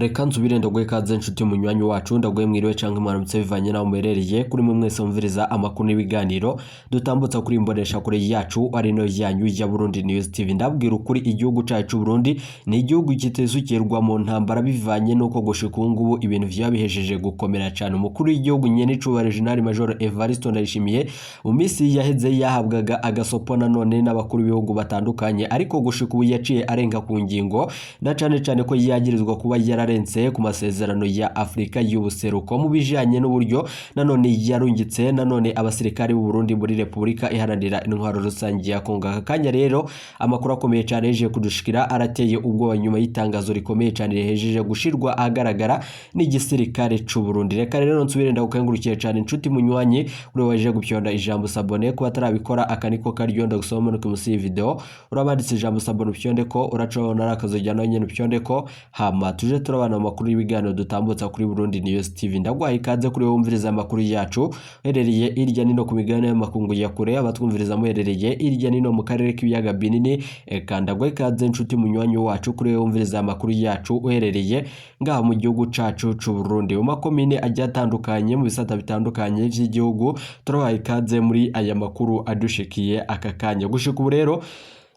Reka nsubire ndagwe kaze nshuti munywanyi wacu ndagwe mwiriwe canke mwaramutse bivanye naho muherereye kuri mwe mwese mumviriza amakuru n'ibiganiro dutambutsa kuri imbonesha kure yacu ari no yanyu ya Burundi News TV. Ndabwira ukuri igihugu cacu Burundi ni igihugu kitezukirwa mu ntambara bivanye nuko gushika ngubu ibintu vyabihejeje gukomera cyane. Umukuru w'igihugu nyene cubare General Major Evariste Ndayishimiye mu misi yaheze yahabwaga agasopo nanone n'abakuru b'ibihugu batandukanye, ariko gushika ubu yaciye arenga ku ngingo na cane ko yagirizwa kuba yararenze ku masezerano ya Afrika y'ubuseruko mu bijanye n'uburyo nanone yarungitse nanone abasirikare b'u Burundi muri Republika iharanira intwaro rusangi ya Kongo. Akanya rero amakuru akomeye cyane yeje kudushikira arateye ubwoba nyuma y'itangazo rikomeye cyane rihejeje gushirwa ahagaragara n'igisirikare c'u Burundi. Reka rero nsubire ndagukengurukiye cyane inshuti munywanyi uri waje gupyonda ijambo sabone ko batarabikora akaniko karyondo gusoma no kumusi video urabanditse ijambo sabone upyonde ko uracona arakazojyana nyene upyonde ko hama tuje turabana amakuru y'ibiganiro dutambutsa kuri Burundi News TV. Ndagwaye ikaze kuri wumviriza amakuru yacu herereye irya nino ku migabane y'amakungu ya kure, abatwumviriza muherereye irya nino mu karere k'ibiyaga binini. Eka ndagwaye ikaze inshuti munywanyi wacu kuri wumviriza amakuru yacu uherereye ngaha mu gihugu cacu c'u Burundi mu makomine ajya atandukanye mu bisata bitandukanye by'igihugu. Turabaye ikaze muri aya makuru adushikiye aka kanya. Gushika ubu rero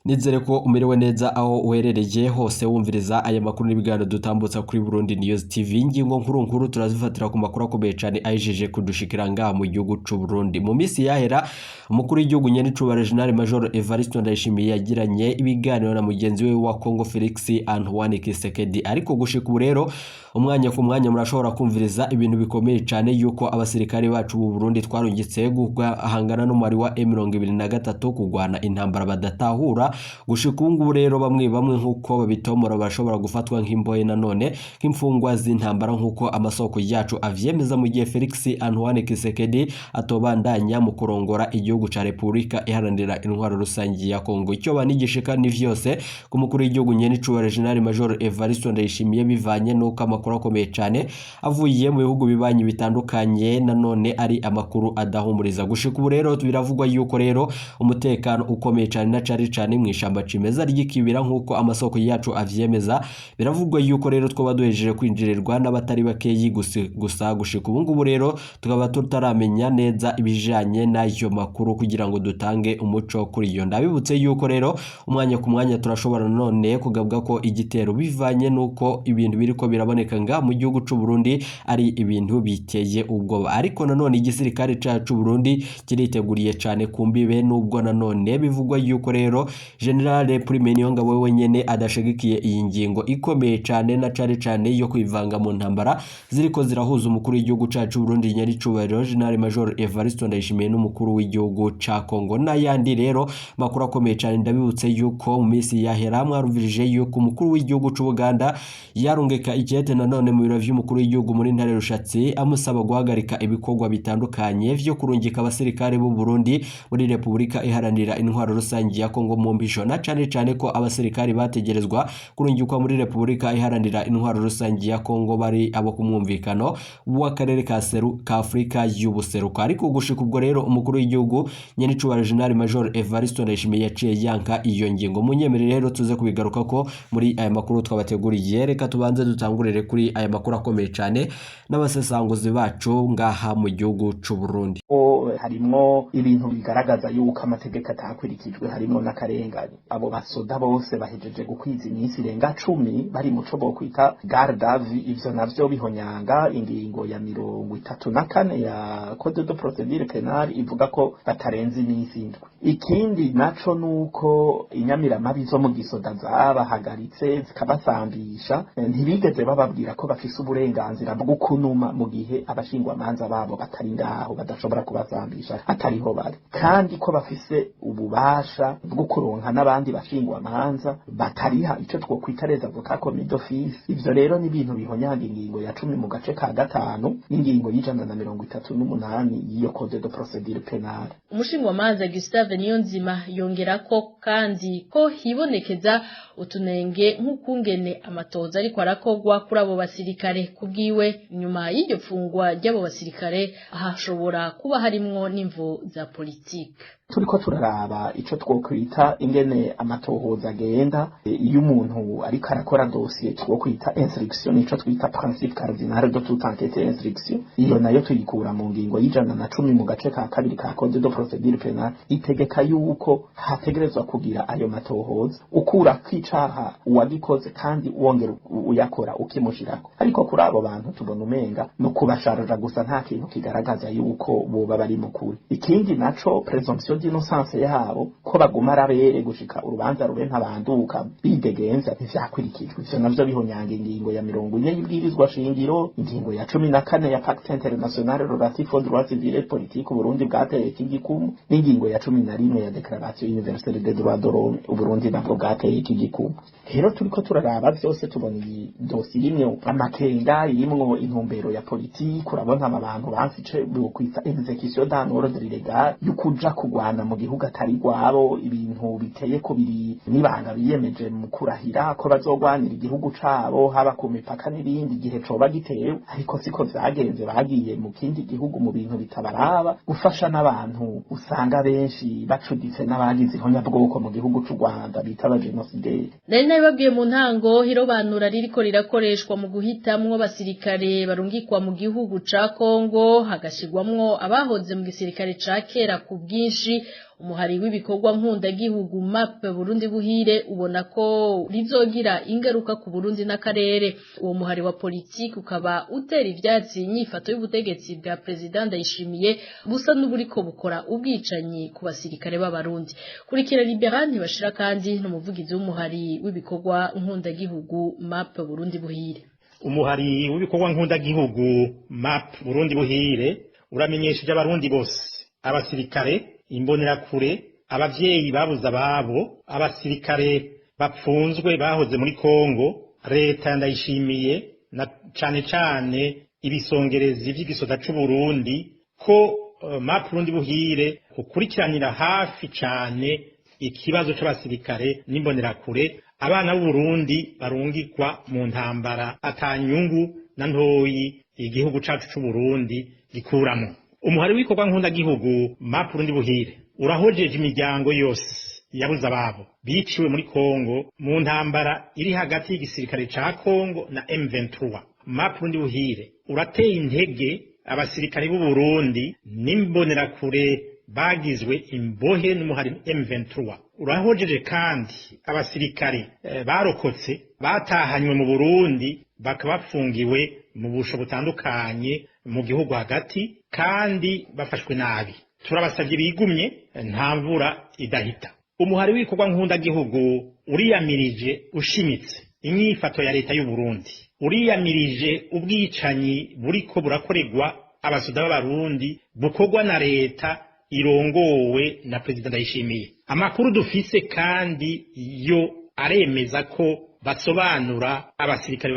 nizere ko umerewe neza aho uherereye hose wumviriza aya makuru n'ibiganiro dutambutsa kuri Burundi News TV. Ingingo nkuru turazifatira ku makuru akomeye cyane ayijeje kudushikira ngaha mu gihugu c'u Burundi. Mu misi yahera umukuru w'igihugu nyene cubare General Major Evariste Ndayishimiye yagiranye ibiganiro na mugenzi we wa Congo Felix Antoine Tshisekedi, ariko gushika ubu rero umwanya ku mwanya murashobora kumviriza ibintu bikomeye cyane yuko abasirikare bacu b'u Burundi twarungitse guhangana n'umwari wa M23 kugwana intambara badatahura. Gushika ubu rero bamwe nkuko babitomora bashobora gufatwa nk'imboye nanone nk'imfungwa z'intambara nkuko amasoko yacu avyemeza, mu gihe Felix Antoine Tshisekedi atobandanya mu kurongora igihugu ca Republika iharanira intwaro rusangi ya Kongo. Icyo banigishika ni vyose ku mukuru w'igihugu nyene cubare General Major Evariste Ndayishimiye bivanye nuko amakuru akomeye cyane avuye mu bihugu bibanyi bitandukanye nanone ari amakuru adahumuriza. Gushika ubu rero biravugwa yuko rero umutekano ukomeye cyane na cyane mwishamba cimeza ry'ikibira nkuko amasoko yacu avyemeza. Biravugwa yuko rero twoba duhejeje kwinjirirwa n'abatari bakeyi gusa gushika ubu rero tukaba tutaramenya neza ibijanye n'ayo makuru kugira ngo dutange umuco kuri iyo. Ndabibutse yuko rero umwanya ku mwanya turashobora none kugabwa ko igitero bivanye nuko ibintu biriko biraboneka nga mu gihugu c'u Burundi ari ibintu biteye ubwoba, ariko nanone igisirikare cacu Burundi kiriteguriye cyane kumbibe nubwo nanone bivugwa yuko rero General Prime Niyongabo wenyene adashigikiye iyi ngingo ikomeye cyane na cyane yo kwivanga mu ntambara ziriko zirahuza umukuru w'igihugu cacu Burundi nyari cubahiro General Major Evariste Ndayishimiye n'umukuru w'igihugu ca Kongo n'ayandi. Rero makuru akomeye cyane ndabibutse yuko mu misi yahera mwarumvirije yuko umukuru w'igihugu c'u Buganda yarungeka ikete nanone mu biro vy'umukuru w'igihugu muri ntare rushatsi amusaba guhagarika ibikorwa bitandukanye vyo kurungika abasirikare b'u Burundi muri Republika iharanira intwaro rusangi ya Kongo mu mbisho, na cyane ko abasirikari bategerezwa kurungikwa muri Republika iharanira intwaro rusangi ya Kongo bari abo kumwumvikano w'akarere ka Afrika y'ubuseruko. Ariko gushika ubwo rero umukuru w'igihugu nyene cubare General Major Evariste Ndayishimiye yaciye yanka iyo ngingo. Munyemere rero tuze kubigaruka ko muri aya makuru twabateguriye. Reka tubanze dutangurire kuri aya makuru akomeye cyane n'abasesanguzi bacu ngaha mu gihugu c'u Burundi. Harimo ibintu bigaragaza yuko amategeko atakurikijwe, harimo n'akarengane. Abo basoda bose bahejeje gukwiza iminsi irenga 10 bari mu co bokwita garde à vue. Ivyo navyo bihonyanga ingingo ya 34 ya Code de procédure pénale ivuga ko batarenze iminsi indwi. Ikindi naco nuko inyamiramabi zo mu gisoda zabahagaritse zikabasambisha, ntibigeze bababwira ko bafise uburenganzira bwo kunuma mu gihe abashingwa manza babo batari ngaho badashobora kubasambisha atariho bari, kandi ko bafise ububasha bwo kuronka n'abandi bashingwa manza batariha ico twokwita les avocats commis d'office. Ivyo rero ni ibintu bihonyanga ingingo ya 10 mu gace ka 5 ingingo y'138 y'iyo Code de procédure pénale. Umushingwa manza Gustave Niyonzima yongerako kandi ko hibonekeza utunenge nk'ukungene amatoza ariko arakogwa kuri abo basirikare. Kubwiwe nyuma y'iryo fungwa ry'abo basirikare ahashobora kuba harimwo n'imvo za politike. turiko turaraba ico twokwita ingene amatohoza agenda iyo umuntu ariko arakora dossier twokwita instruction ico twita principe cardinal de toute enquête et instruction iyo nayo tuyikura mu ngingo y'110 mu gace ka kabiri ka code de procédure pénale itegeka yuko hategerezwa kugira ayo matohoza ukura kwicaha uwagikoze kandi wongera uyakora ukimushirako ariko kuri abo bantu tubona umenga no kubasharira gusa nta kintu kigaragaza yuko boba bari mukuri ikindi naco presumption d'innocence yabo ko baguma arabere gushika urubanza rube ntabanduka bidegenza ntivyakurikijwe ivyo navyo bihonyanga ingingo ya 40 y'ibwirizwa shingiro ingingo ya 14 ya Pacte International Relatif aux droits civils et politiques Burundi bwateye ikigikumu n'ingingo ya 11 ya Declaration Universelle des droits de l'homme Burundi nabwo bwateye ikigikumu rero turiko turaraba byose tubona iyi dossier imwe amakenga irimwo intumbero ya politiki urabona abantu banfice kwita execution d'un ordre illégal yukuja kugwana mu gihugu atari gwabo ibintu biteye ko biri nibanga biyemeje mu kurahira ko bazogwanira igihugu cabo haba ku mipaka n'ibindi gihe coba gitewe ariko siko vyagenze bagiye mu kindi gihugu mu bintu bitabaraba gufasha n'abantu usanga benshi bacuditse n'abagize ihonyabwoko mu gihugu c'u Rwanda bita abagenosideri. Nari nabibabwiye mu ntango hirobanura ririko rirakoreshwa mu guhitamwo abasirikare barungikwa mu gihugu ca Kongo hagashirwamwo abahoze mu gisirikare ca kera ku bwinshi umuhari w'ibikorwa mpundagihugu MAP Burundi buhire ubona ko rizogira ingaruka ku Burundi n'akarere uwo muhari wa politiki ukaba utera ivyatsi inyifato y'ubutegetsi bwa President Ndayishimiye busa n'uburiko bukora ubwicanyi ku basirikare b'abarundi kurikira Liberal ntibashira kandi n'umuvugizi w'umuhari w'ibikorwa mpundagihugu MAP Burundi buhire umuhari w'ibikorwa mpundagihugu MAP Burundi buhire uramenyesheje abarundi bose abasirikare imbonerakure abavyeyi babuza babo abasirikare bapfunzwe bahoze muri Kongo leta Ndayishimiye na cane ibisongerezi vy'igisoda c'u Burundi ko MAP Burundi buhire ukurikiranira hafi cane ikibazo c'abasirikare n'imbonerakure abana b'u Burundi barungikwa mu ntambara atanyungu na ntoyi igihugu cacu c'u Burundi gikuramo umuhari w'ikorwa mpundagihugu MAP Burundi buhire urahojeje imiryango yose yabuze ababo biciwe muri Kongo mu ntambara iri hagati y'igisirikare ca Kongo na M23 MAP Burundi buhire urateye intege abasirikare b'u Burundi n'imbonerakure bagizwe imbohe n'umuhari M23 urahojeje kandi abasirikare barokotse batahanywe mu Burundi bakabafungiwe mu busho butandukanye mu gihugu hagati kandi bafashwe nabi turabasavye bigumye nta mvura idahita umuhari w'ikorwa mpundagihugu uriyamirije ushimitse inyifato ya leta y'u Burundi uriyamirije ubwicanyi buriko burakorerwa abasoda b'abarundi bukorwa na leta irongowe na President Ndayishimiye amakuru dufise kandi yo aremeza ko basobanura abasirikare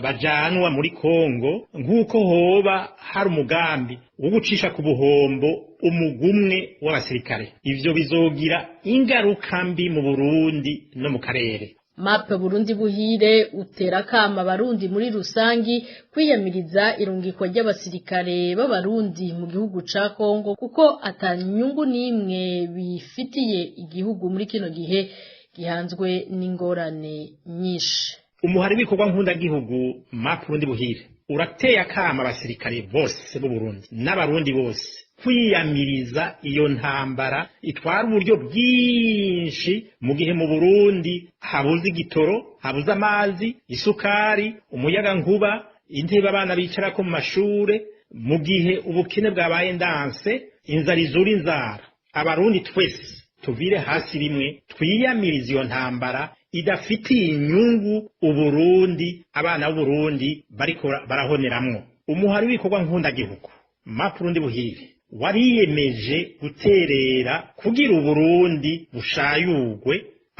bajanwa muri Kongo nk'uko hoba hari umugambi wo gucisha ku buhombo umugumwe w'abasirikare ivyo bizogira ingaruka mbi mu Burundi no mu karere MAP Burundi buhire utera kama abarundi muri rusangi kwiyamiriza irungikwa ry'abasirikare b'abarundi mu gihugu ca Kongo kuko atanyungu nimwe bifitiye igihugu muri kino gihe gihanzwe n'ingorane nyinshi umuhari w'ikorwa mpundagihugu MAP Burundi buhire urateye akama abasirikare bose b'u Burundi n'abarundi bose kwiyamiriza iyo ntambara itwara uburyo bwinshi mu gihe mu Burundi habuze igitoro habuze amazi isukari umuyaga nkuba intebe abana bicarako mu mashure mu gihe ubukene bwabaye ndanse inzara izura inzara abarundi twese tuvire hasi rimwe twiyamiriza iyo ntambara idafitiye inyungu Uburundi abana b'Uburundi bariko barahoneramwo umuhari w'ikorwa mpundagihugu MAP Burundi buhire wariyemeje guterera kugira Uburundi bushayugwe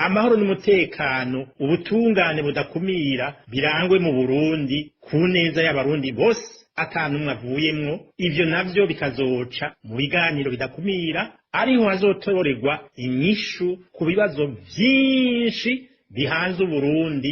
amahoro n'umutekano ubutungane budakumira birangwe mu Burundi ku neza y'abarundi bose atanumwe avuyemwo ivyo navyo bikazoca mu biganiro bidakumira ariho hazotorerwa inyishu ku bibazo vyinshi bihanze Uburundi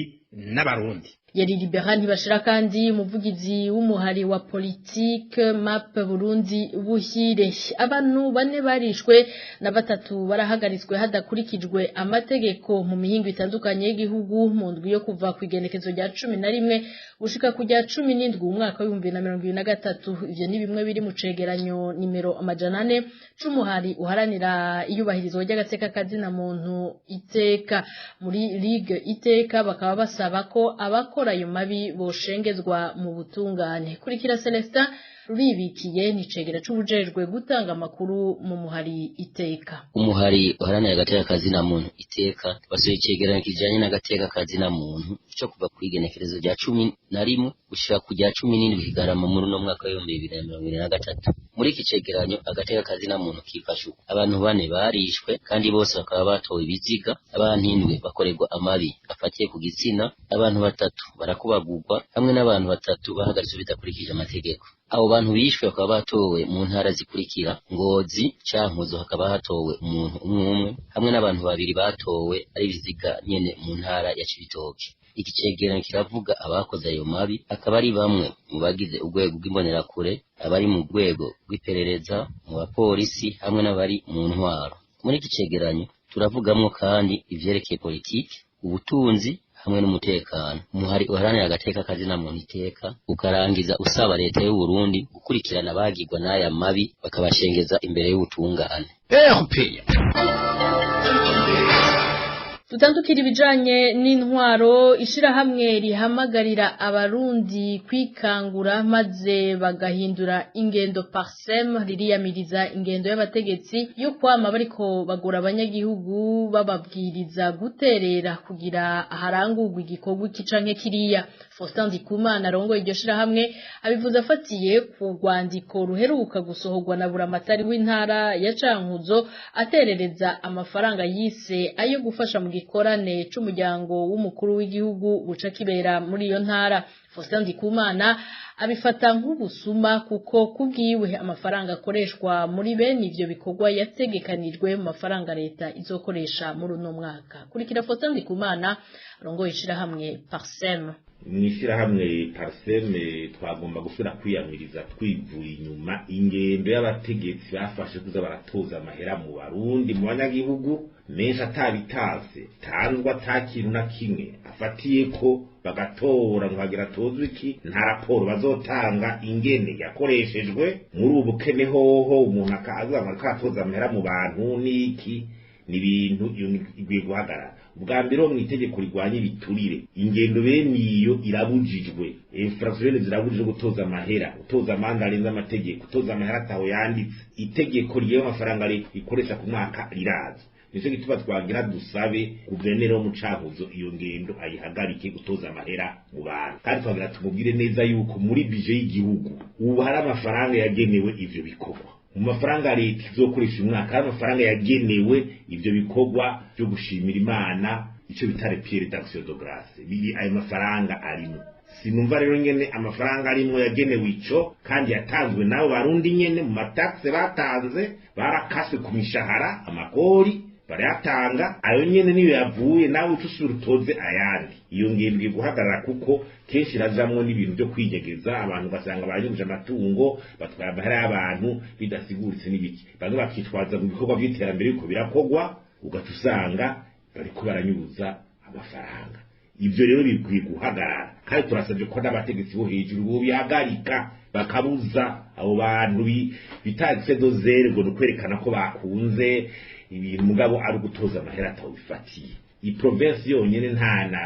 n'abarundi yari Liberal ntibashira kandi umuvugizi w'umuhari wa politique MAP Burundi buhire. Abantu bane barishwe na batatu barahagaritswe hadakurikijwe amategeko mu mihingo itandukanye y'igihugu mu ndwi yo kuva ku igenekezo rya 11 gushika ku rya 17 umwaka wa 2023. Ivyo ni bimwe biri mu cegeranyo nimero 400 c'umuhari uharanira iyubahirizwa ry'agateka kazina muntu iteka. Muri Ligue iteka bakaba basaba ko abakora ayo mabi boshengezwa mu butungane. Kurikira Celestin Ruribikiye nicegera c'ubujejwe gutanga amakuru mu muhari iteka. Umuhari uharanira agateka kazina muntu iteka basohoye icegeranyo kijanye n'agateka kazina muntu cyo kuva ku igenekerezo rya 11 gushika ku rya 17 Kigarama muri no mwaka wa 2023. Muri iki cegeranyo agateka kazina muntu kifashe abantu bane barishwe kandi bose bakaba batowe ibiziga, abantu 7 bakorerwa amabi afatiye ku gitsina, abantu 3 barakubagurwa hamwe n'abantu 3 bahagaritswe bidakurikije amategeko. Abo bantu bishwe bakaba batowe mu ntara zikurikira Ngozi, Cankuzo hakaba hatowe umuntu umwe hamwe n'abantu 2 batowe ari ibiziga nyene mu ntara ya Cibitoke. Iki cegeranyo kiravuga abakoze ayo mabi akaba ari bamwe mu bagize urwego rw'imbonerakure, abari mu rwego rw'iperereza, mu bapolisi hamwe n'abari mu ntwaro. Muri iki cegeranyo turavugamwo kandi ivyerekeye politiki, ubutunzi hamwe n'umutekano. Umuhari uharanira agateka kazina muntu iteka ukarangiza usaba leta y'u Burundi gukurikirana abagirwa n'aya mabi bakabashengeza imbere y'ubutungane. Tutandukira ibijanye n'intwaro, ishirahamwe rihamagarira abarundi kwikangura maze bagahindura ingendo Parsem ririyamiriza ingendo y'abategetsi yo kwama bariko bagora abanyagihugu bababwiriza guterera kugira aharangurwa igikorwa kicanke kiriya. Faustin Ndikumana arongoye iryo shirahamwe abivuza afatiye ku rwandiko ruheruka gusohorwa na buramatari w'intara ya Cankuzo aterereza amafaranga yise ayo gufasha mu gikorane c'umuryango w'umukuru w'igihugu buca kibera muri iyo ntara. Faustin Ndikumana abifata nk'ubusuma kuko kubwiwe amafaranga akoreshwa muri bene ivyo bikorwa yategekanijwe mu mafaranga leta izokoresha muri uno mwaka. Kurikira Faustin Ndikumana arongoye ishirahamwe Parsem. Mwishirahamwe Parsem twagomba gusura kwiyamiriza twivuye inyuma ingendo y'abategetsi bafashe kuza baratoza amahera mu Barundi mu banyagihugu menshi atabitaze tanzwa takintu na kimwe afatiye ko bagatora nkagira tozwe iki nta raporo bazotanga ingene yakoreshejwe muri ubukene hoho umuntu akaza akatoza amahera mu bantu niki n'ibintu igwe guhagarara. Ubwa mbere mu itegeko rigwanya ibiturire ingendo bene iyo irabujijwe, infrastructure zirabujije gutoza amahera, gutoza amanda arenze amategeko, gutoza amahera ataho yanditse. Itegeko riyo amafaranga ikoresha ku mwaka riraza. Nico gituba twagira dusabe guverineri wo mu Cankuzo iyo ngendo ayihagarike gutoza amahera mu bantu. Kandi twagira tumubwire neza yuko muri bije y'igihugu ubu hari amafaranga yagenewe ivyo bikorwa. Mu mafaranga leta izokoresha umwaka amafaranga yagenewe ivyo bikorwa byo gushimira Imana ico bitare Pierre d'Action de Grâce. Biri ayo mafaranga arimo. Sinumva rero nyene amafaranga arimo yagenewe ico kandi yatanzwe nabo Barundi nyene mu mataxe batanze barakaswe ku mishahara amakori barayatanga ayo nyene niyo yavuye nawe ucusura utoze ayandi. Iyo ngembwe guhagarara kuko kenshi irazamwo n'ibintu byo kwinyegeza abantu basanga banyuje amatungo batwara amahera y'abantu bidasiguritse n'ibiki bamwe bakitwaza mu bikorwa by'iterambere yuko birakogwa ugaca usanga bariko baranyuruza amafaranga. Ivyo rero bikwiye guhagarara kandi turasabye ko n'abategetsi bo hejuru bo bihagarika bakabuza abo bantu bitagise dozere ngo nukwerekana ko bakunze ibintu mugabo ari gutoza amahera atawifatiye. I province yonyene nta na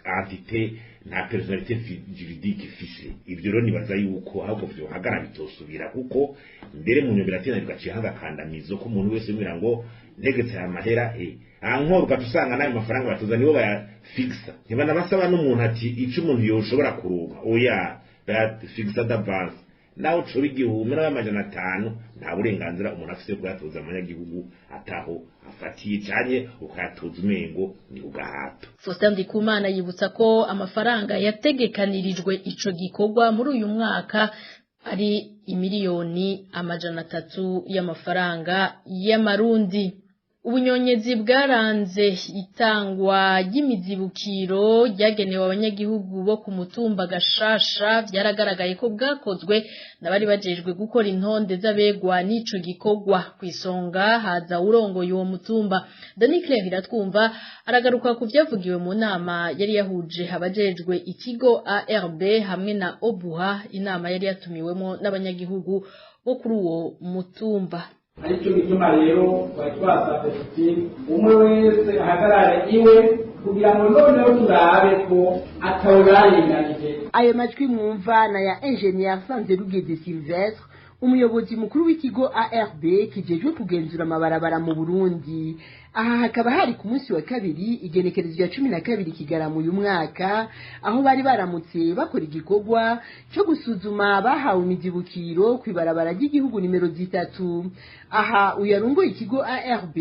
entité nta personnalité juridique ifise. Ivyo rero nibaza yuko ahubwo vyo hagara bitosubira kuko mbere mu nyobera tena bigaciye hagakandamizo ko umuntu wese yumira ngo ntegetse amahera ankorwa tusanga nayo mafaranga batuza nibo baya fixa. Niba nabasaba n'umuntu ati ico umuntu yoshobora kuruga oya that fixa d'avance naho cyo igihumbi n'amajana 5 nta burenganzira umuntu afite bwo yatoza abanyagihugu ataho afatiye cyane ukayatoza umengo ni ugahato. Faustin Ndikumana yibutsa ko amafaranga yategekanirijwe ico gikorwa muri uyu mwaka ari imiliyoni 300 y'amafaranga y'amarundi. Ubunyonyezi bwaranze itangwa ry'imizibukiro ryagenewe abanyagihugu bo ku mutumba Gashasha byaragaragaye ko bwakozwe n'abari bajejwe gukora intonde z'abegwa n'ico gikorwa kwisonga haza urongoye uwo mutumba. Dani Claire iratwumva aragaruka ku byavugiwe mu nama yari yahuje abajejwe ikigo ARB hamwe na Obuha, inama yari yatumiwemo n'abanyagihugu bo kuri uwo mutumba. aricyo gituma rero twasabye tuti umwe wese ahagarare iwe kugira ngo noneho turabe ko atawuranganije. Ayo majwi mwumva na ya Engineer Sanzerugeze Sylvestre, umuyobozi mukuru w'ikigo ARB kijejwe kugenzura amabarabara mu Burundi. Aha hakaba hari ku munsi wa kabiri igenekerezo rya 12 Kigarama uyu mwaka, aho bari baramutse bakora igikorwa cyo gusuzuma bahawe imizibukiro kwibarabara ry'igihugu nimero 3. Aha uyarongoye ikigo ARB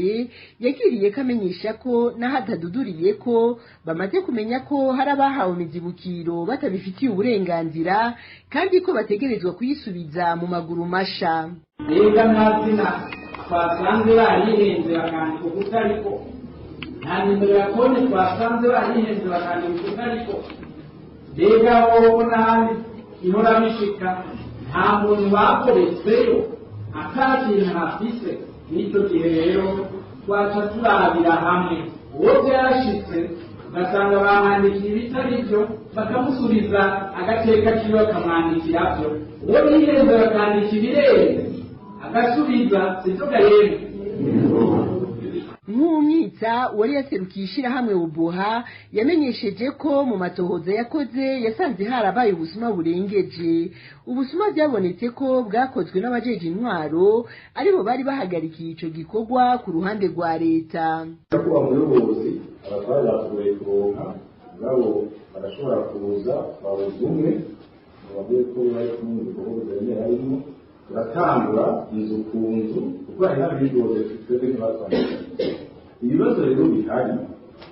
yagiriye kamenyesha ko nahadaduduriye ko bamaze kumenya ko hari abahawe imizibukiro batabifitiye uburenganzira kandi ko bategerezwa kuyisubiza mu maguru masha. Rega ntazina twasanze barihenze bakandika ukutariko, nta nimero ya konti twasanze barihenze bakandika ukutariko. Rega wowe n'ahandi ihora bishika nta muntu bakoretseyo atakintu hafise. N'icyo gihe rero twaca turabira hamwe uwo byarashitse ugasanga bamwandikiye ibitari byo bakamusubiza agateka kiwe bakamwandikira byo, uwo bihenze bakandika ibirenze agasubiza sinzoga yemwe. Nk'umwitsa wari yaserukiye ishirahamwe Ubuha yamenyesheje ko mu matohoza yakoze yasanze harabaye ubusuma burengeje. Ubusuma byabonetse ko bwakozwe n'abajeje intwaro aribo bari bahagarikiye ico gikorwa ku ruhande rwa leta. Kuba umuyobozi abatwara bakuye kuronka ngabo barashobora kuza babuzumwe bavuye ko bari kumwe ibikorwa byanyera harimo turatangura inzu ku nzu kuko hari n'abigoze twebwe ntibatwandika. Ibibazo rero bihari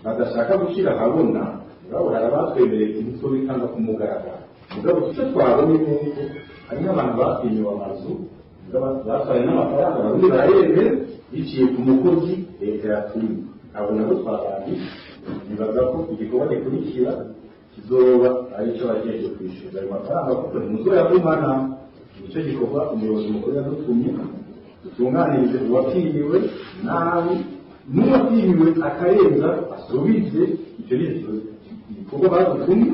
badashaka gushyira ahabona ngabo harabatwemereye imitwe bikanga ku mugaragaro. Mugabo icyo twabonye nuko hari n'abantu bapimiwe amazu batwaye n'amafaranga barundi barayemera biciye ku mukozi leta yatumye. Abo nabo twabandi nibaza ko igikorwa gikurikira kizoba aricyo bagiye kwishyuza ayo mafaranga kuko muzoyagumana. Icyo gikorwa umuyobozi mukuru yadutumye dutunganirize uwapfiriwe nabi n'uwapfiriwe akarenza asubize. Icyo ni igikorwa badutumye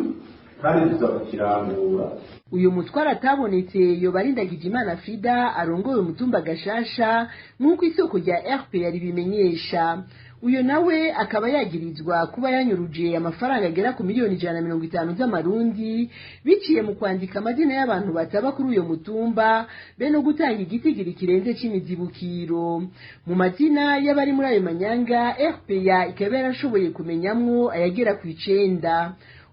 kandi tuzakirangura. Uyu mutwara atabonetse yobarindagije Imana Frida arongoye umutumba Gashasha nk'uko isoko rya RP yari bimenyesha. Uyo nawe akaba yagirizwa kuba yanyuruje amafaranga agera ku miliyoni 150 z'amarundi biciye mu kwandika amazina y'abantu bataba kuri uyo mutumba be no gutanga igitigiri kirenze c'imizibukiro. Mu mazina y'abari muri ayo manyanga RP ya ikaba yarashoboye kumenyamwo ayagera ku 9.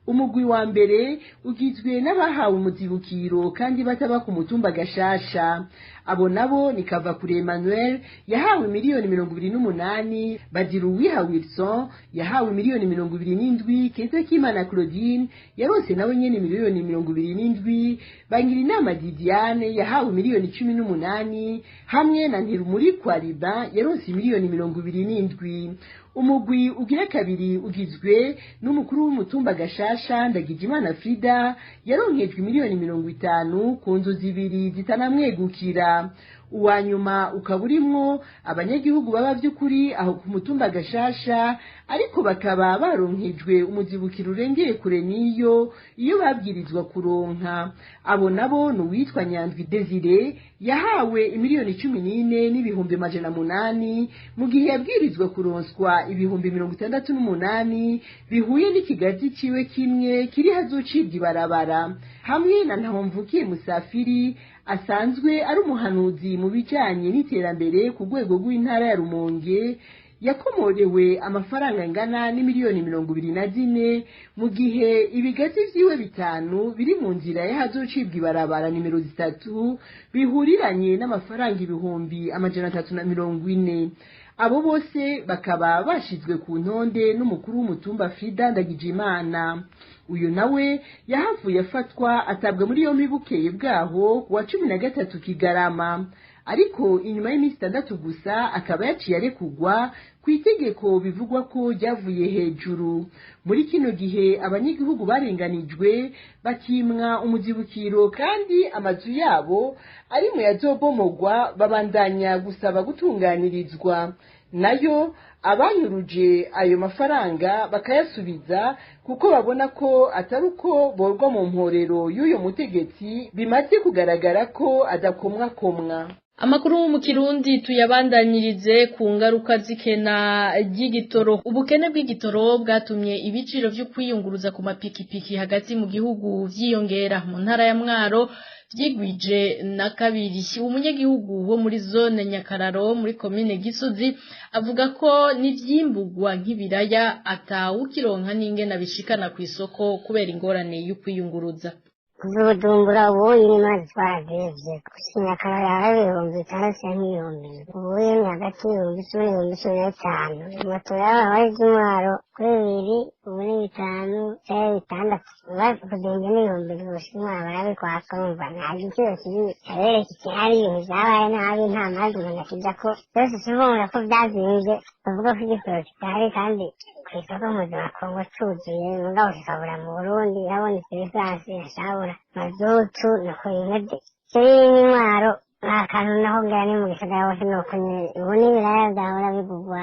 Umugwi wa mbere ugizwe n'abahawe umuzibukiro kandi bataba ku mutumba Gashasha. Abo nabo ni Kavakure Emmanuel yahawe miliyoni 28, Badiruwiha Wilson yahawe miliyoni 27, Kesekimana Claudine yarose nawe nyene miliyoni 27, Bangirinama Didiane yahawe miliyoni 18 hamwe na Ntirumuri Kwariba yarose miliyoni 27. Umugwi ugira kabiri ugizwe n'umukuru w'umutumba Gashasha Ndagijimana Frida yaronkejwe miliyoni 50 ku nzu zibiri zitanamwegukira. Uwanyuma ukaburimwo abanyagihugu baba by'ukuri aho ku mutumba Gashasha ariko bakaba baronkejwe umuzibukiro urengeye kure niyo iyo babwirizwa kuronka. Abo nabo n'uwitwa Nyandwi Desire yahawe miliyoni 14 n'ibihumbi 800 mu gihe yabwirizwa kuronswa ibihumbi 68 bihuye n'ikigazi ciwe kimwe kiri hazocibwa ibarabara. Hamwe na Ntahomvukiye Musafiri asanzwe ari umuhanuzi mu bijanye n'iterambere ku rwego rw'intara ya Rumonge yakomorewe amafaranga angana n'imiliyoni 24 mu gihe ibigazi vyiwe bitanu biri mu nzira y'ahazocibwa ibarabara nimero 3 bihuriranye n'amafaranga ibihumbi 340. Abo bose bakaba bashizwe ku ntonde n'umukuru w'umutumba Frida Ndagijimana. Uyu nawe yahavuye afatwa atabwa muri yombi bukeye bwaho kuwa 13 Kigarama. ariko inyuma y'iminsi 6 gusa akaba yaciye arekugwa ku itegeko bivugwa ko ryavuye hejuru. Muri kino gihe abanyagihugu barenganijwe bakimwa umuzibukiro kandi amazu yabo ari mu yazobomogwa babandanya gusaba gutunganirizwa, nayo abanyuruje ayo mafaranga bakayasubiza kuko babona ko atari uko borwa mu mporero y'uyo mutegetsi bimaze kugaragara ko adakomwakomwa. Amakuru mu Kirundi tuyabandanyirize ku ngaruka z'ikena ry'igitoro. Ubukene bw'igitoro bwatumye ibiciro vyo kwiyunguruza ku mapikipiki hagati mu gihugu vyiyongera. Mu ntara ya Mwaro vyigwije na kabiri. Umunyagihugu wo muri zone Nyakararo muri komine Gisozi avuga ko n'ivyimbugwa nk'ibiraya atawukironka n'ingene bishikana ku isoko kubera ingorane yo kwiyunguruza. Kuzudumbura ubuye n'imazi twaravye kusinyakara y'ibihumbi 6 n'ibihumbi ubuye ni hagati y'ibihumbi 10 n'ibihumbi 15 moto y'abahoze z'umwaro kuri 2 ubu ni 5 6 bakudenge n'ibihumbi gushimwa barabikwaka umva nta giciro kiri abereka ikihari ibintu vyabaye nabi nta mazi umuntu akija ko byose sibona ko byazinze bavuga ko igitoro kitari kandi kw'isoko mpuzamakungu cuzuye mugabo kikabura mu Burundi habonetse lisansi yashabura mazutu nuko bimeze n'intwaro nta kantu naho ngera ni mu gisagara hose nuko ubu n'ibiraya vyahora bigurwa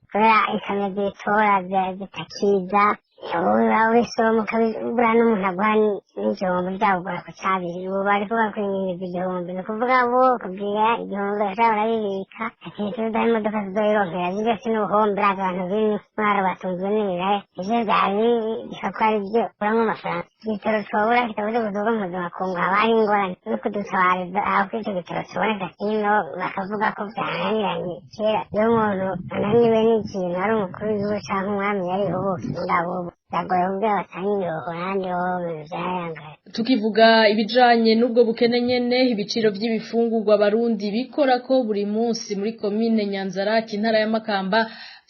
kubera ikamyo zitora zitakiza wisoma ukabibura n'umuntu aguha n'igihombo ryawugura ku cabiri ubu bariko bakwinjiriza igihombo ni ukuvuga bo kubwira igihombo bashobora barabibika ati tudaho imodoka zizoyironkera ziryo si n'ubuhombe uraga abantu b'intwaro batunzwe n'ibiraya ivyo vyari bishobora kuba ari vyo uramwo amafaranga igitoro cobura kitabuze kuzoga mpuzamakungu haba hari ingorane no kudutabariza aho ko ico gitoro coboneka kino bakavuga ko vyananiranye kera iyo umuntu ananiwe n'ikintu ari umukuru w'igihugu canke umwami yariho bose ngabo tukivuga ibijanye n'ubwo bukene nyene ibiciro vy'ibifungurwa abarundi bikora ko buri munsi muri komine Nyanzarake intara ya Makamba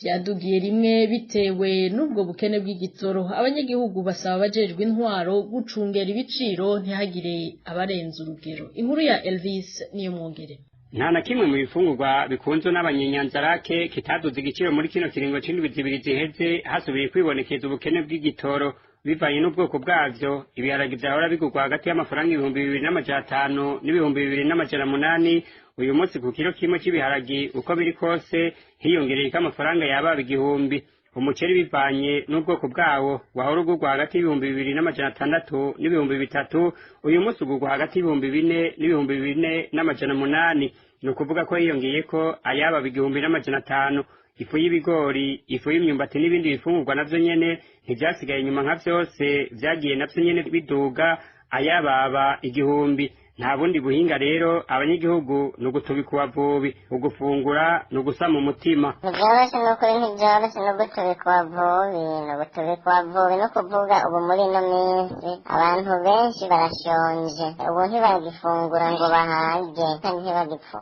vyadugiye rimwe bitewe n'ubwo bukene bw'igitoro. Abanyagihugu basaba abajejwe intwaro gucungera ibiciro ntihagire abarenza urugero. Inkuru ya Elvis niyo mwongere. Nta na kimwe mu bifungurwa bikunzwe n'abanyenyanzarake kitaduze igiciro muri kino kiringo c'indwi zibiri ziheze hasubiye kwibonekeza ubukene bw'igitoro bivanye n'ubwoko bwavyo. Ibiharage vyahora bigurwa hagati y'amafaranga 2,500 n'ibihumbi 2,800 uyu munsi ku kilo kimwe c'ibiharage uko biri kose hiyongereyeko amafaranga yaba igihumbi. Umuceri bivanye n'ubwoko bwawo wahora ugurwa hagati y'ibihumbi 2,600 n'ibihumbi 3 uyu munsi ugurwa hagati y'ibihumbi 4 n'ibihumbi 4,800 ni ukuvuga ko hiyongeyeko ayaba igihumbi 500. Ifu y'ibigori, ifu y'imyumbati n'ibindi bifungurwa navyo nyene ntivyasigaye inyuma nka vyose vyagiye navyo nyene biduga ayababa igihumbi. Nta bundi buhinga rero abanyagihugu n'ugutubika ubavubi ugufungura n'ugusama umutima. Ntivyoroshye n'ukuri ntivyoroshye n'ugutubika ubavubi no kuvuga ubu muri ino minsi abantu benshi barashonje ubu ntibagifungura ngo bahage kandi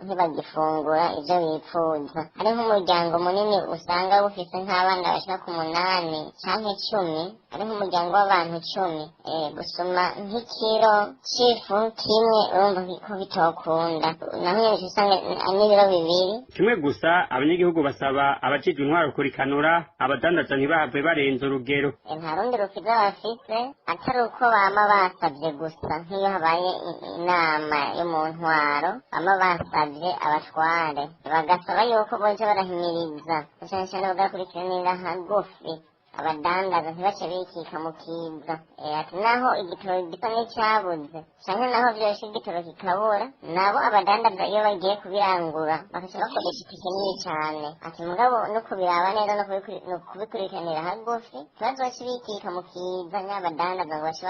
ntibagifungura ivyo bipfuza. Hari nk'umuryango munini usanga bufise nk'abana bashika ku 8 canke 10 ari nk'umuryango w'abantu 10 gusuma nk'ikiro c'ifu kimwe urumva ko bitokunda naho nyene usanga n'ibiro bibiri kimwe gusa. Abanyagihugu basaba abajejwe intwaro kurikanura abadandaza ntibahave barenza urugero. Nta rundi rukiza bafise atari uko bama basavye gusa nk'iyo habaye inama yo mu ntwaro bama basavye abatware bagasaba yuko boje barahimiriza cane cane bagakurikiranira hagufi abadandaza ntibace bikika mu kiza ati naho igitoro gisa n'icyabuze canke naho vyose igitoro kikabura nabo abadandaza iyo bagiye kubirangura bakaca bakoresha itike nini cane ati mugabo no kubiraba neza no kubikurikiranira hagufi ntibazoce bikika mu kiza n'abadandaza ngo bace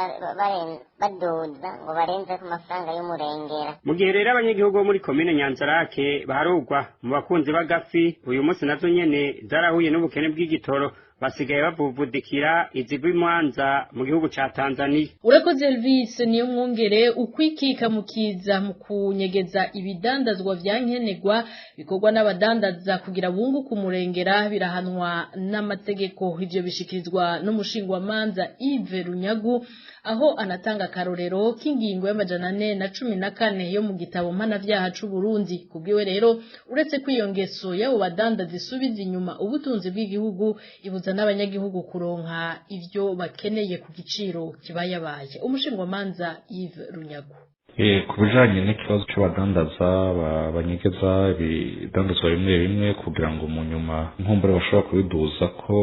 baduza ngo barenze ku mafaranga y'umurengera. Mu gihe rero abanyagihugu bo muri komine Nyanzarake baharugwa mu bakunzi b'agafi uyu munsi nazo nyene zarahuye n'ubukene bw'igitoro basigaye bavuvudikira izigwa Mwanza mu gihugu ca Tanzania. Urakoze Elvis niyo mwongere ukwikika mukiza mu kunyegeza ibidandazwa vyankenegwa bikorwa n'abadandaza kugira bunguke umurengera birahanwa n'amategeko. Ivyo bishikirizwa n'umushingwamanza Yves Runyagu aho anatanga karorero k'ingingo y'amajana 414 yo mu gitabo mpanavyaha c'u Burundi. Kubwiwe rero uretse kwiyongeso y'abo badandaza isubiza inyuma ubutunzi bw'igihugu ibuza n'abanyagihugu kuronka ivyo bakeneye ku giciro kibayabaye. Umushingwamanza Yves Runyagu ku bijanye n'ikibazo c'abadandaza banyegeza ibidandazwa bimwe bimwe kugira ngo mu nyuma nkumbure bashobora kubiduza ko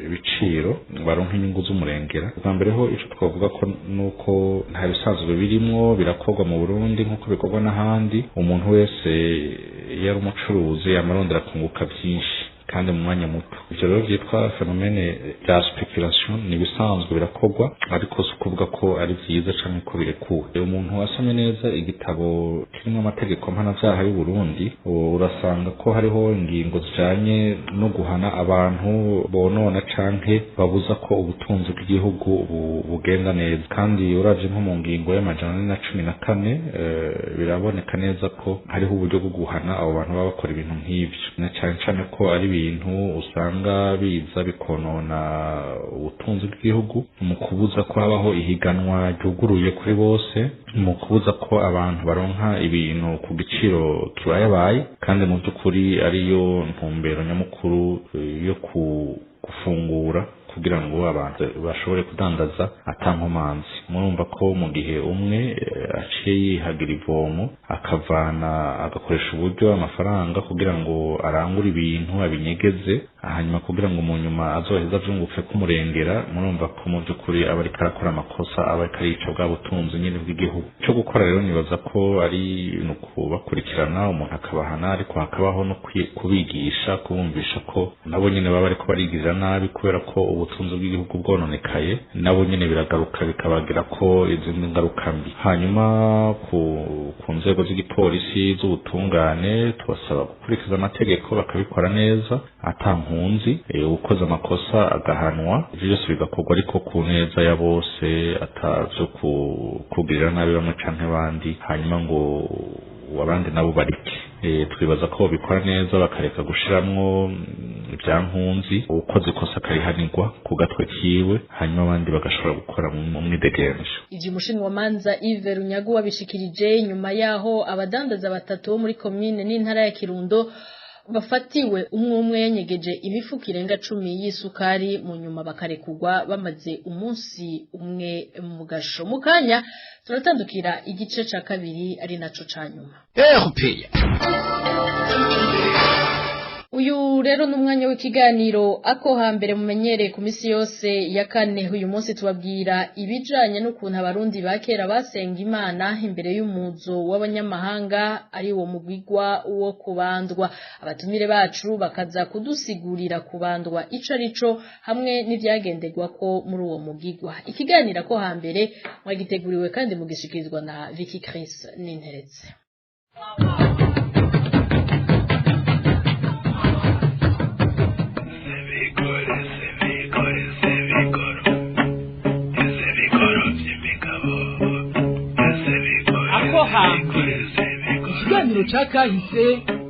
ibiciro baronka inyungu z'umurengera. Bwa mbere ho ico twavuga ko nuko nta bisanzwe birimwo birakorwa mu Burundi nkuko bikorwa n'ahandi. Umuntu wese yari umucuruzi amarondera kunguka byinshi kandi mu mwanya muto. Ivyo rero vyitwa fenomene ya speculation ni bisanzwe birakorwa ariko si kuvuga ko ari vyiza canke ko birekuwe. Umuntu asomye neza igitabo kirimo amategeko mpanavyaha y'u Burundi urasanga ko hariho ingingo zijanye no guhana abantu bonona canke babuza ko ubutunzi bw'igihugu bugenda neza. Kandi uravye nko mu ngingo y'amajana 414 biraboneka neza ko hariho uburyo bwo guhana abo bantu baba bakora ibintu nk'ivyo, na cane ko ari ibintu usanga biza bikonona ubutunzi bw'igihugu mu kubuza ko habaho ihiganwa ryuguruye kuri bose, mu kubuza ko abantu baronka ibintu ku giciro kibayabaye, kandi mu by'ukuri ariyo ntumbero nyamukuru yo gufungura kugira ngo abantu bashobore kudandaza atankomanzi. Murumva ko mu gihe umwe aciye yihagira ivomo akavana agakoresha uburyo amafaranga kugira ngo arangure ibintu abinyegeze, hanyuma kugira ngo mu nyuma azoheza avyunguke kumurengera, murumva ko mu by'ukuri aba ariko arakora amakosa, aba ariko arica bwa butunzi nyine bw'igihugu. Cyo gukora rero nibaza ko ari no kubakurikirana, umuntu akabahana, ariko hakabaho no kubigisha, kubumvisha ko nabo nyine baba ariko barigirira nabi kubera ko ubutunzi bw'igihugu bwononekaye, nabo nyine biragaruka bikabagira ko izindi ngaruka mbi. Hanyuma ku nzego z'igipolisi z'ubutungane tubasaba gukurikiza amategeko bakabikora neza atankunzi, ukoze amakosa agahanwa, ivyo byose bigakorwa ariko ku neza ya bose atavyo kugirira nabi bamwe canke abandi, hanyuma ngo abandi nabo barike. Twibaza ko bikora neza bakareka gushiramwo ibyankunzi, ukoze ikosa karihanirwa ku gatwe kiwe, hanyuma abandi bagashobora gukora mu mwidegenzo. Ivyo umushinwamanza Yves Runyagu wabishikirije nyuma yaho abadandaza batatu bo muri komine n'intara ya Kirundo bafatiwe umwe yanyegeje imifuka irenga 10 y'isukari, mu nyuma bakarekugwa bamaze umunsi umwe mu gasho. Mu kanya turatandukira igice ca kabiri ari naco ca nyuma. Uyu rero n'umwanya w'ikiganiro ako hambere mumenyereye ku misi yose ya kane. Uyu munsi tubabwira ibijanye n'ukuntu abarundi bakera basenga Imana imbere y'umuzo w'abanyamahanga ari wo mugwigwa wo kubandwa. Abatumire bacu bakaza kudusigurira kubandwa ico arico hamwe n'ivyagenderwa ko muri uwo mugigwa. Ikiganiro ako hambere mwagiteguriwe kandi mugishikirizwa na Vicky Chris Ninteretse. Ikiganiro ca kahise,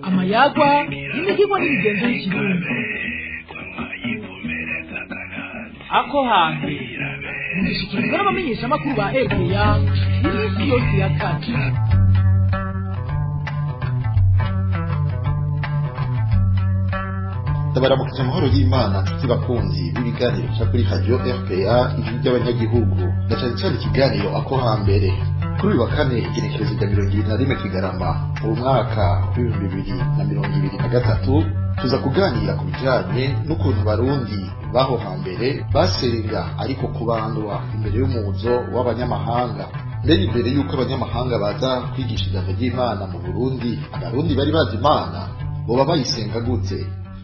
amayagwa n'imihigo n'imigenzo y'ikirundi. Ako hambere mugishikirizwa n'abamenyesha makuru ba RPA n'imisi yose ya kane. Ndabaramukije amahoro y'Imana nshuti bakunzi b'ibiganiro ca kuri radio RPA ijwi ry'abanyagihugu, na cane cane ikiganiro ako hambere. Kuri uyu wa kane igenekerezo rya 21 Kigarama mu mwaka w'2023 tuza kuganira ku bijanye n'ukuntu Barundi baho hambere basenga ariko kubandwa imbere y'umuzo w'abanyamahanga. Mbere imbere y'uko abanyamahanga baza kwigisha ijambo ry'Imana mu Burundi, Abarundi bari bazi Imana boba bayisenga gute?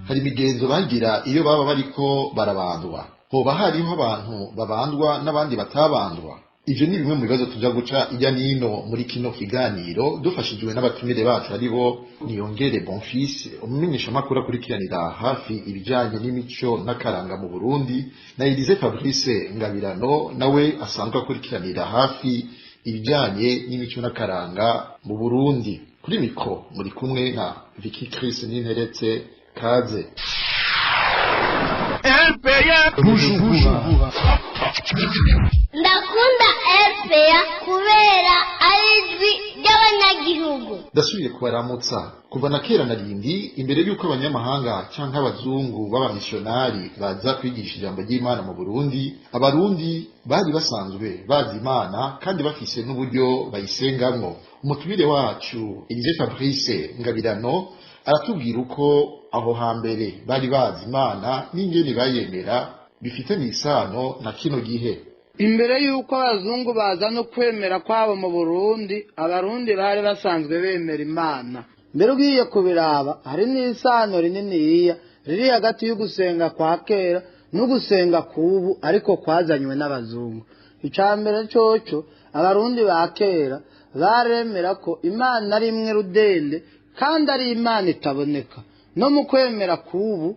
Hari imigenzo bagira iyo baba bariko barabandwa? Hoba hariho abantu babandwa n'abandi batabandwa? ivyo ni bimwe mu bibazo tuja guca ijya nino muri kino kiganiro dufashijwe n'abatumire bacu aribo Niyongere Bonfils umumenyeshamakuru akurikiranira hafi ibijanye n'imico n'akaranga mu Burundi na Elise Fabrice Ngabirano nawe asanzwe akurikiranira hafi ibijanye n'imico n'akaranga mu Burundi. Kuri mikro muri kumwe na Vicky Chris Ninteretse kaze. Ndakunda RPA kubera arizwi ry'abanyagihugu. Ndasubiye kubaramutsa kuva na kera na rindi imbere y'uko abanyamahanga canke abazungu b'abamissionari baza kwigisha ijambo ry'Imana mu Burundi, abarundi bari basanzwe bazi Imana kandi bafise n'uburyo bayisengamwo. Umutumire wacu Elise Fabrice Ngabirano aratubwira uko aho hambere bari bazi Imana n'ingene bayemera bifitanye isano na kino gihe. Imbere y'uko abazungu baza no kwemera kwabo mu Burundi, abarundi bari basanzwe bemera Imana. Mbere ugiye kubiraba hari n'isano rininiya riri hagati y'ugusenga kwa kera n'ugusenga kubu ariko kwazanywe n'abazungu. Icambere coco abarundi ba kera baremera ko Imana ari imwe rudende kandi ari Imana itaboneka. No mu kwemera kubu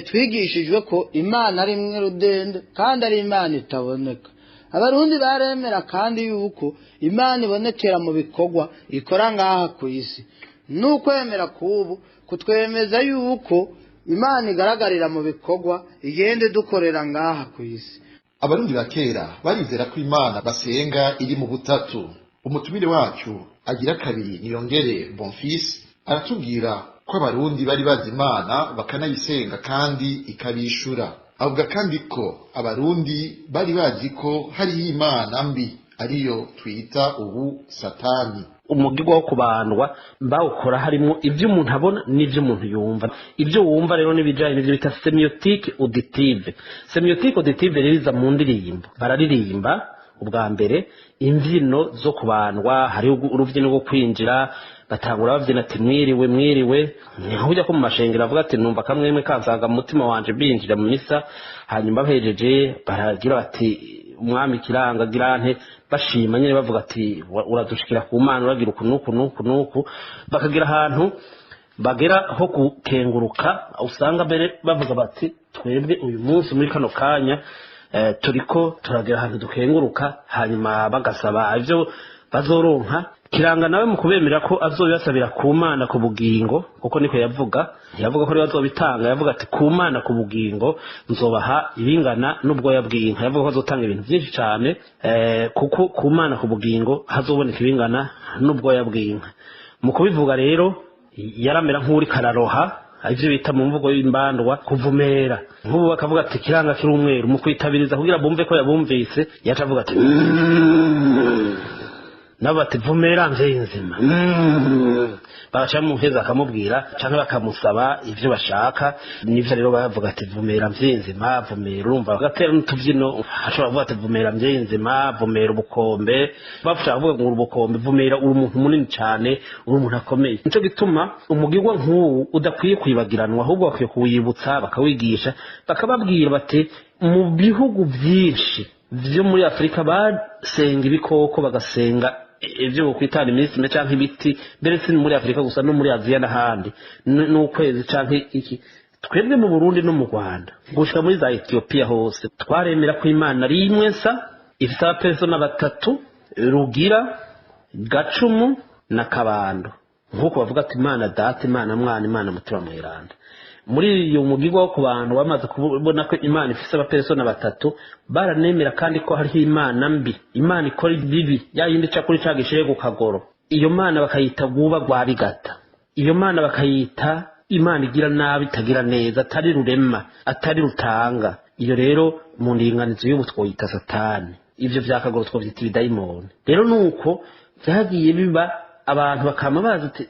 twigishijwe ko Imana ari imwe rudende kandi ari Imana itaboneka. Abarundi baremera kandi yuko Imana ibonekera mu bikorwa ikora ngaha ku isi. N'ukwemera kubu kutwemeza yuko Imana igaragarira mu bikorwa igende dukorera ngaha ku isi. Abarundi ba kera barizera ko Imana basenga iri mu butatu. Umutumire wacu agira kabiri Niyongere Bonfils aratubwira ko abarundi bari bazi Imana bakanayisenga kandi ikabishura. Avuga kandi ko abarundi bari bazi ko hari Imana mbi ariyo twita ubu Satani. Umugirwa wo kubandwa bawukora harimo ibyo umuntu abona n'ibyo umuntu yumva. Ibyo wumva rero n'ibijanye n'ibyo bita semiotique auditive. Semiotique auditive ririza mu ndirimbo. Bararirimba ubwa mbere imbyino zo kubandwa, hari urubyino rwo kwinjira batangura bavyina ati mwiriwe mwiriwe, niho ujya ko mu mashengero avuga ati numva kamwemwe kanzaga mu mutima wanje binjira mu misa. Hanyuma bahejeje baragira bati umwami kiranga girante bashima nyene bavuga ati uradushikira ku Mana uragira uku bakagira ahantu bagera ho gukenguruka usanga mbere bavuga bati twebwe uyu munsi muri kano kanya turiko turagira ahantu dukenguruka, hanyuma bagasaba ivyo bazoronka. Kiranga nawe mu kubemera ko azobibasabira ku Mana ku bugingo, kuko niko yavuga ko ari bazobitanga. Yavuga ati ku Mana ku bugingo nzobaha ibingana n'ubwoya bw'inka. Yavuga ko azotanga ibintu byinshi cyane kuko ku Mana ku bugingo hazoboneka ibingana n'ubwoya bw'inka. Mu kubivuga rero yaramera nk'uri kararoha, ivyo bita mu mvugo y'imbandwa kuvumera. Nk'ubu bakavuga ati kiranga kiri umweru, mu kwitabiriza kugira bumve ko yabumvise yacavuga ati nabo bati vumera mvye nzima. Bagaca mu heza akamubwira canke bakamusaba ivyo bashaka. Nivyo rero bavuga ati vumera mvye nzima, vumera urumva bagatera n'utuvyino. Ashobora kuvuga ati vumera mvye nzima, vumera ubukombe. Bafasha kuvuga ngo ubukombe, vumera uri umuntu munini cyane, uri umuntu akomeye. Nico gituma umugirwa nk'uwu udakwiye kwibagiranwa, ahubwo bakwiye kuwibutsa bakawigisha, bakababwira bati mu bihugu byinshi vyo muri Afrika basenga ibikoko, bagasenga ibyo kwitana iminsi canke ibiti, mbere si muri Afrika gusa no muri Aziya n'ahandi n'ukwezi canke iki. Twebwe mu Burundi no mu Rwanda gushika muri za Ethiopia hose twaremera ko Imana ari imwe nsa, ifite abapersona batatu, Rugira, Gacumu na Kabando. Nkuko bavuga ati Imana Data, Imana Mwana, Imana Mutima Mweranda. Muri iyo mugirwa wo kubantu bamaze kubona ko Imana ifise abapersona batatu, baranemera kandi ko hariho Imana mbi, Imana ikora ibibi, yayindi ca kuri cagishiye ku kagoro. Iyo Mana bakayita guba gwa bigata. Iyo Mana bakayita Imana igira nabi, itagira neza, atari rurema, atari rutanga. Iyo rero mu ndinganizo y'ubu twoyita Satani. Ivyo vyakagoro twovyita ibidayimoni. Rero nuko vyagiye biba abantu bakama bazi